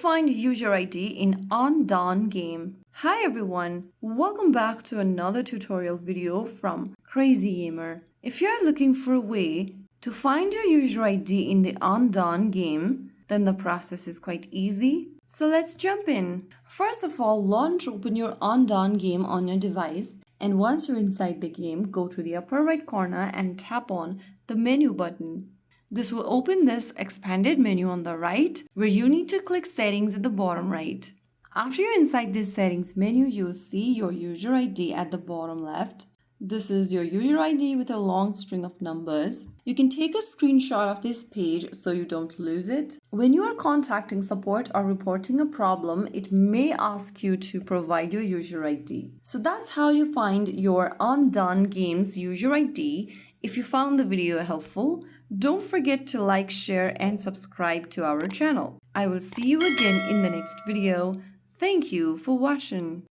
find user ID in Undawn game. Hi everyone, welcome back to another tutorial video from Crazy Gamer. If you're looking for a way to find your user ID in the Undawn game, then the process is quite easy. So let's jump in. First of all, launch open your Undawn game on your device, and once you're inside the game, go to the upper right corner and tap on the menu button. This will open this expanded menu on the right, where you need to click settings at the bottom right. After you're inside this settings menu, you'll see your user ID at the bottom left. This is your user ID with a long string of numbers. You can take a screenshot of this page so you don't lose it. When you are contacting support or reporting a problem, it may ask you to provide your user ID. So that's how you find your Undawn game's user ID. If you found the video helpful, don't forget to like, share, and subscribe to our channel. I will see you again in the next video. Thank you for watching.